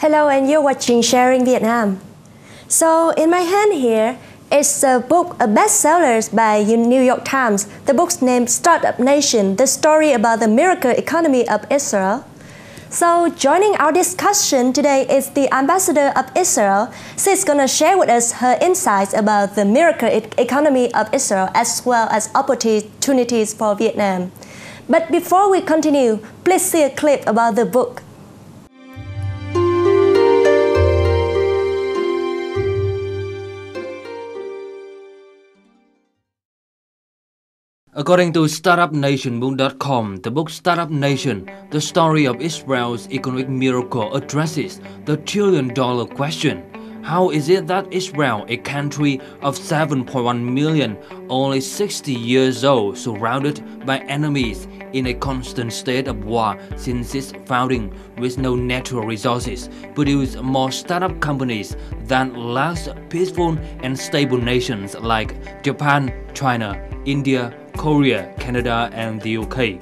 Hello, and you're watching Sharing Vietnam. So in my hand here is a book, a bestseller by New York Times. The book's named Startup Nation, the story about the miracle economy of Israel. So joining our discussion today is the ambassador of Israel. She's going to share with us her insights about the miracle economy of Israel as well as opportunities for Vietnam. But before we continue, please see a clip about the book. According to Nationbook.com, the book Startup Nation, the story of Israel's economic miracle, addresses the trillion-dollar question. How is it that Israel, a country of 7.1 million, only 60 years old, surrounded by enemies in a constant state of war since its founding, with no natural resources, produce more startup companies than large, peaceful and stable nations like Japan, China, India, Korea, Canada and the UK?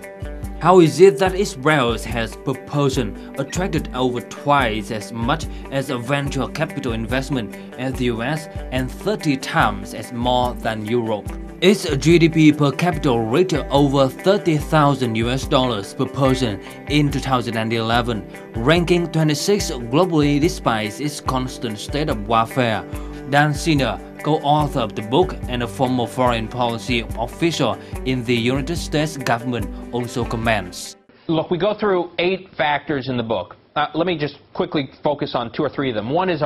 How is it that Israel has proportion attracted over twice as much as a venture capital investment as the US and 30 times as more than Europe? Its GDP per capita reached over $30,000 per person in 2011, ranking 26 globally despite its constant state of warfare. Dan Senior, co-author of the book and a former foreign policy official in the United States government, also comments. Look, we go through 8 factors in the book. Let me just quickly focus on 2 or 3 of them. One is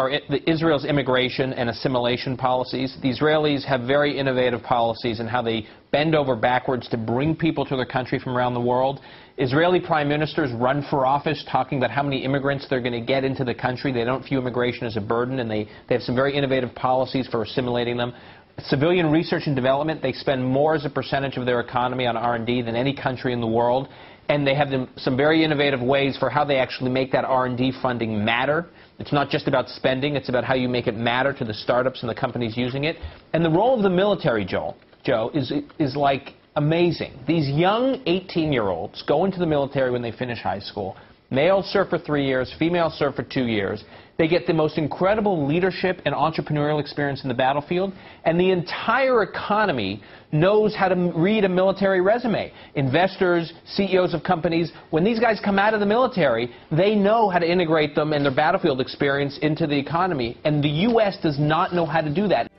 Israel's immigration and assimilation policies. The Israelis have very innovative policies in how they bend over backwards to bring people to their country from around the world. Israeli prime ministers run for office talking about how many immigrants they're going to get into the country. They don't view immigration as a burden, and they have some very innovative policies for assimilating them. Civilian research and development, they spend more as a percentage of their economy on R&D than any country in the world. And they have some very innovative ways for how they actually make that R&D funding matter. It's not just about spending, it's about how you make it matter to the startups and the companies using it. And the role of the military, Joe, is like amazing. These young 18-year-olds go into the military when they finish high school. Males serve for 3 years, females serve for 2 years. They get the most incredible leadership and entrepreneurial experience in the battlefield, and the entire economy knows how to read a military resume. Investors, CEOs of companies, when these guys come out of the military, they know how to integrate them and their battlefield experience into the economy, and the U.S. does not know how to do that.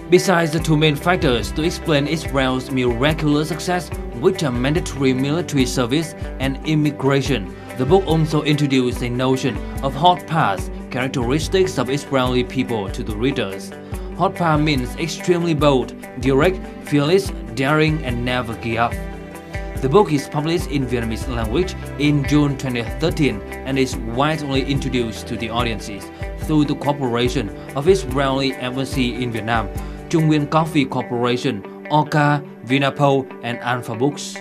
Besides the 2 main factors to explain Israel's miraculous success, which are mandatory military service and immigration, the book also introduced a notion of hot pass, characteristics of Israeli people, to the readers. Hot pass means extremely bold, direct, fearless, daring, and never give up. The book is published in Vietnamese language in June 2013 and is widely introduced to the audiences through the cooperation of Israeli Embassy in Vietnam, Trung Nguyên Coffee Corporation, Orca, Vinapo, and Alpha Books.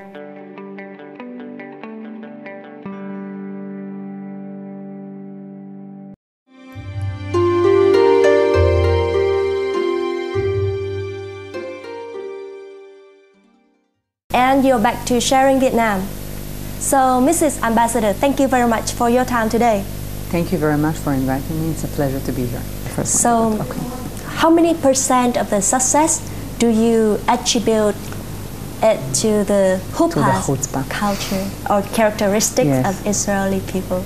And you're back to Sharing Vietnam. So, Mrs. Ambassador, thank you very much for your time today. Thank you very much for inviting me. It's a pleasure to be here. So, how many % of the success do you attribute it to the chutzpah culture or characteristics of Israeli people?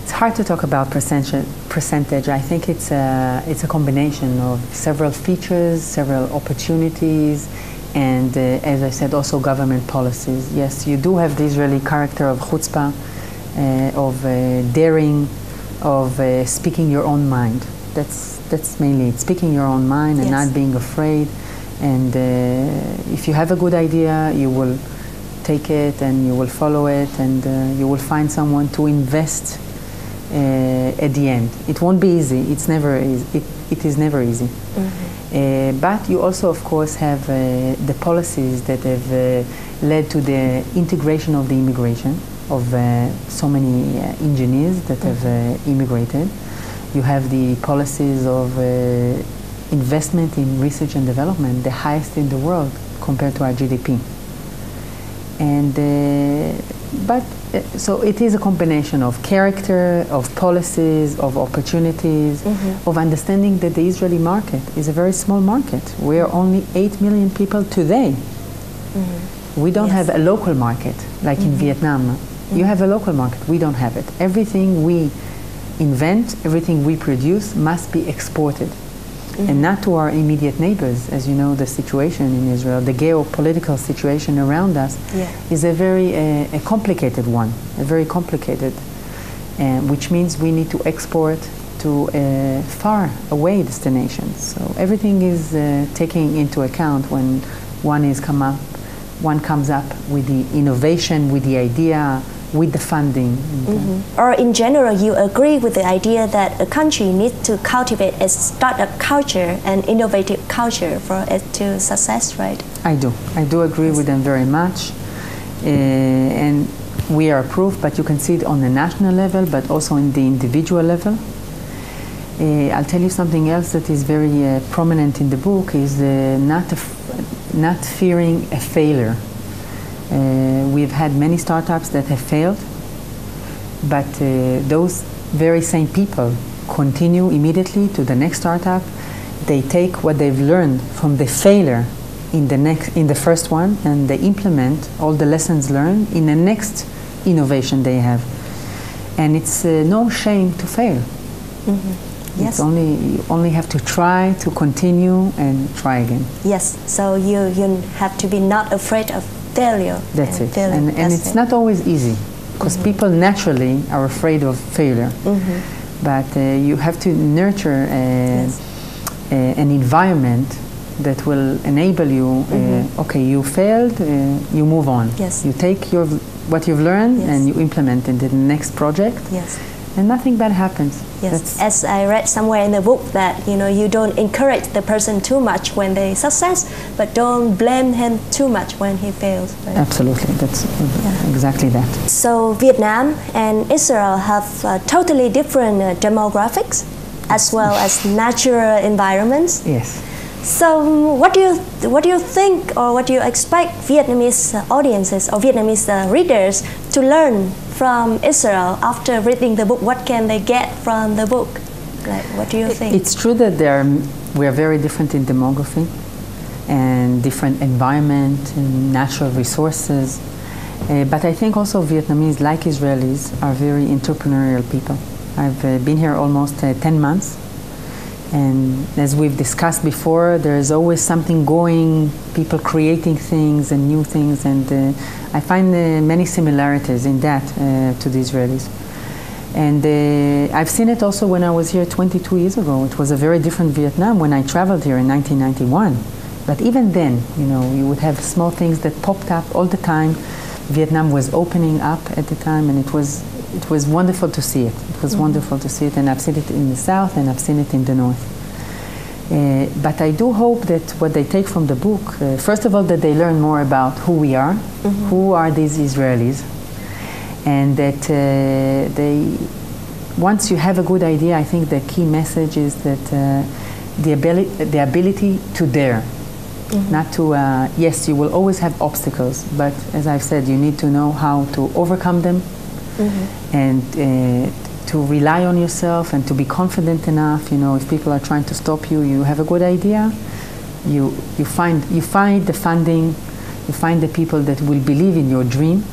It's hard to talk about percentage. I think it's a combination of several features, several opportunities, and as I said, also government policies. Yes, you do have the Israeli character of chutzpah, of daring, of speaking your own mind. That's mainly it, speaking your own mind and not being afraid. And if you have a good idea, you will take it and you will follow it, and you will find someone to invest at the end. It won't be easy. It's never easy. It is never easy. Mm-hmm. But you also, of course, have the policies that have led to the integration of the immigration of so many engineers that have immigrated. You have the policies of investment in research and development, the highest in the world compared to our GDP. And but So it is a combination of character, of policies, of opportunities, of understanding that the Israeli market is a very small market. We are only 8 million people today. We don't have a local market like in Vietnam. You have a local market. We don't have it. Everything we invent, everything we produce must be exported. And not to our immediate neighbors. As you know, the situation in Israel, the geopolitical situation around us is a very complicated one, very complicated, which means we need to export to far away destinations. So everything is taken into account when one comes up with the innovation, with the idea, with the funding. Or in general, you agree with the idea that a country needs to cultivate a startup culture and innovative culture for it to success, right? I do agree with them very much. And we are proof, but you can see it on the national level, but also in the individual level. I'll tell you something else that is very prominent in the book is not fearing a failure. We've had many startups that have failed, but those very same people continue immediately to the next startup. They take what they've learned from the failure in the first one, and they implement all the lessons learned in the next innovation they have. And it's no shame to fail. Yes. You only have to try to continue and try again. Yes. So you have to be not afraid of failure. That's it. And it's not always easy, because people naturally are afraid of failure. But you have to nurture an environment that will enable you, okay, you failed, you move on. Yes. You take what you've learned and you implement it in the next project. Yes. And nothing bad happens. Yes, as I read somewhere in the book that you don't encourage the person too much when they success, but don't blame him too much when he fails. Right? Absolutely, that's exactly that. So Vietnam and Israel have totally different demographics, as well as natural environments. Yes. So what do you think, or what do you expect Vietnamese audiences or Vietnamese readers to learn from Israel after reading the book? What can they get from the book? Like, what do you think? It's true that we are very different in demography and different environment and natural resources. But I think also Vietnamese, like Israelis, are very entrepreneurial people. I've been here almost 10 months. And as we've discussed before, there is always something going, people creating things and new things, and I find many similarities in that to the Israelis. And I've seen it also when I was here 22 years ago. It was a very different Vietnam when I traveled here in 1991. But even then, you would have small things that popped up all the time. Vietnam was opening up at the time, and it was wonderful to see it. It was wonderful to see it, and I've seen it in the south and I've seen it in the north. But I do hope that what they take from the book, first of all, that they learn more about who we are, who are these Israelis, and that once you have a good idea, I think the key message is that the ability to dare. Not to, yes, you will always have obstacles, but as I've said, you need to know how to overcome them and to rely on yourself and to be confident enough. If people are trying to stop you, you have a good idea, you find the funding, you find the people that will believe in your dream.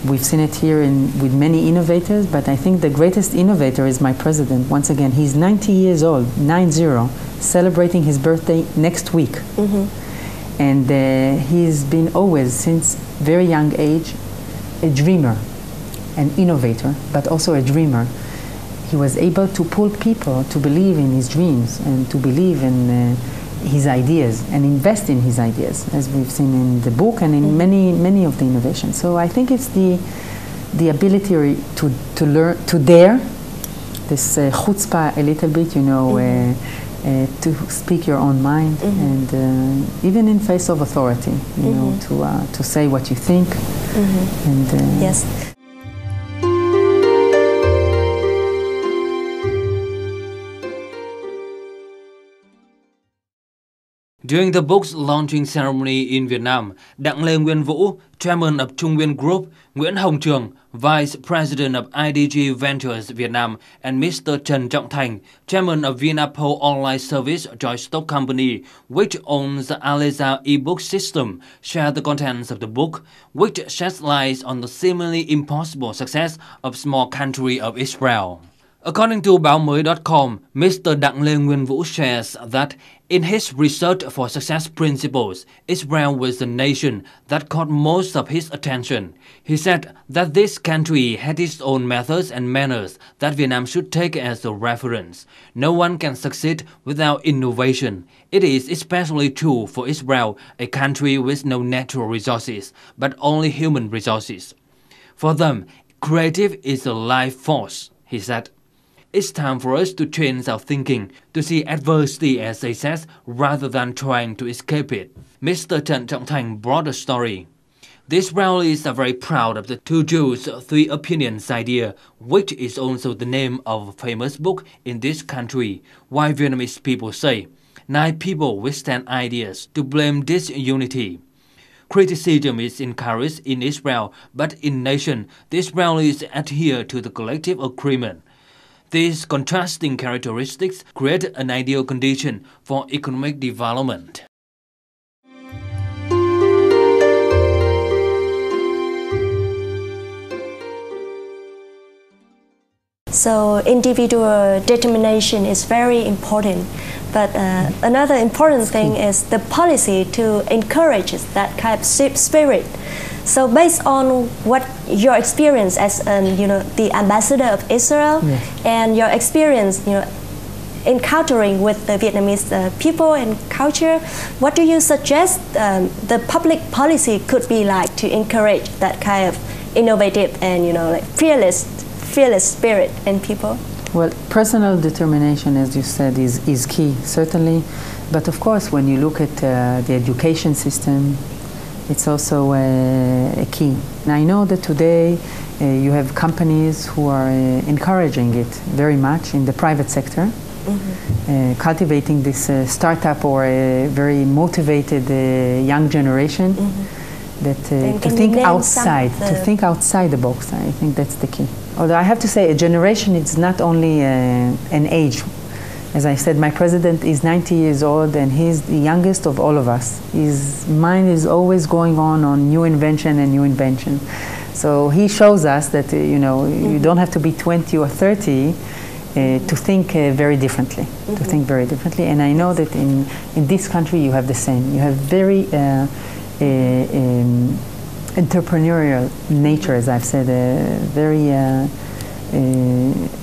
We've seen it here with many innovators, but I think the greatest innovator is my president. Once again, he's 90 years old, 90, celebrating his birthday next week. And he's been always, since very young age, a dreamer, an innovator, but also a dreamer. He was able to pull people to believe in his dreams and to believe in his ideas and invest in his ideas, as we've seen in the book and in many of the innovations. So I think it's the ability to learn, to dare, this chutzpah a little bit, to speak your own mind, and even in face of authority, to say what you think. And yes. During the book's launching ceremony in Vietnam, Đặng Lê Nguyên Vũ, chairman of Trung Nguyên Group, Nguyễn Hồng Trường, vice president of IDG Ventures Vietnam, and Mr. Trần Trọng Thành, chairman of Vinapo Online Service Joint Stock Company, which owns the Aleza ebook system, shared the contents of the book, which sheds light on the seemingly impossible success of small country of Israel. According to baomuối.com, Mr. Đặng Lê Nguyên Vũ shares that in his research for success principles, Israel was the nation that caught most of his attention. He said that this country had its own methods and manners that Vietnam should take as a reference. No one can succeed without innovation. It is especially true for Israel, a country with no natural resources, but only human resources. For them, creative is a life force, he said. It's time for us to change our thinking, to see adversity as success rather than trying to escape it. Mr. Trần Trọng Thành brought a story. The Israelis are very proud of the two Jews, three opinions idea, which is also the name of a famous book in this country. Why Vietnamese people say, 9 people withstand ideas to blame disunity. Criticism is encouraged in Israel, but in nation, the Israelis adhere to the collective agreement. These contrasting characteristics create an ideal condition for economic development. So individual determination is very important. But another important thing is the policy to encourage that kind of spirit. So based on what your experience as the ambassador of Israel, yes, and your experience encountering with the Vietnamese people and culture, what do you suggest the public policy could be like to encourage that kind of innovative and like fearless spirit in people? Well, personal determination, as you said, is key, certainly. But of course, when you look at the education system, it's also a key. Now, I know that today you have companies who are encouraging it very much in the private sector, cultivating this startup or a very motivated young generation that to think outside the box. I think that's the key. Although I have to say, a generation is not only an age. As I said, my president is 90 years old and he's the youngest of all of us. His mind is always going on new invention and new invention. So he shows us that you don't have to be 20 or 30 to think very differently. To think very differently. And I know that in this country you have the same. You have very entrepreneurial nature, as I've said, very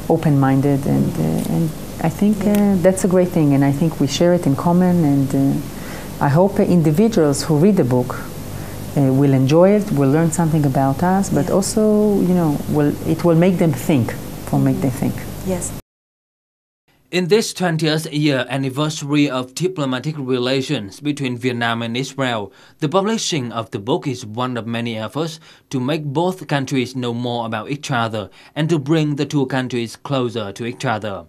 open-minded, and I think that's a great thing, and I think we share it in common, and I hope individuals who read the book will enjoy it, will learn something about us, but also, it will make them think, Yes. In this 20th year anniversary of diplomatic relations between Vietnam and Israel, the publishing of the book is one of many efforts to make both countries know more about each other and to bring the two countries closer to each other.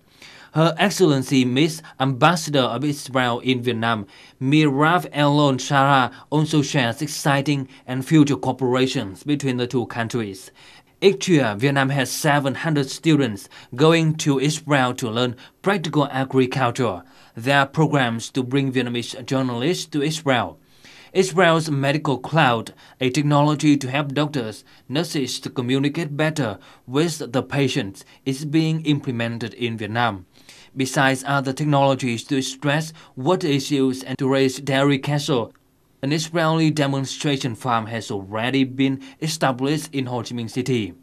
Her Excellency Miss Ambassador of Israel in Vietnam, Mirav Elon Shara, also shares exciting and future cooperations between the two countries. Each year, Vietnam has 700 students going to Israel to learn practical agriculture. There are programs to bring Vietnamese journalists to Israel. Israel's medical cloud, a technology to help doctors, nurses to communicate better with the patients, is being implemented in Vietnam. Besides other technologies to stress water issues and to raise dairy cattle, an Israeli demonstration farm has already been established in Ho Chi Minh City.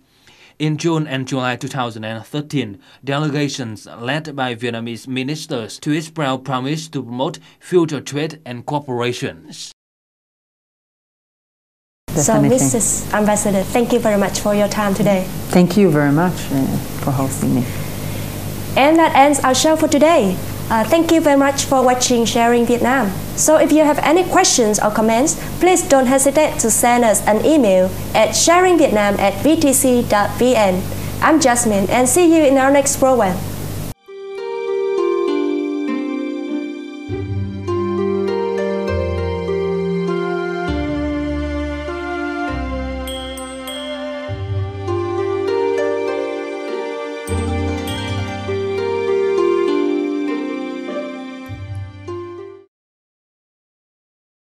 In June and July 2013, delegations led by Vietnamese ministers to Israel promised to promote future trade and cooperation. So, Mrs. Ambassador, thank you very much for your time today. Thank you very much for hosting me. And that ends our show for today. Thank you very much for watching Sharing Vietnam. So if you have any questions or comments, please don't hesitate to send us an email at sharingvietnam@vtc.vn. I'm Jasmine and see you in our next program.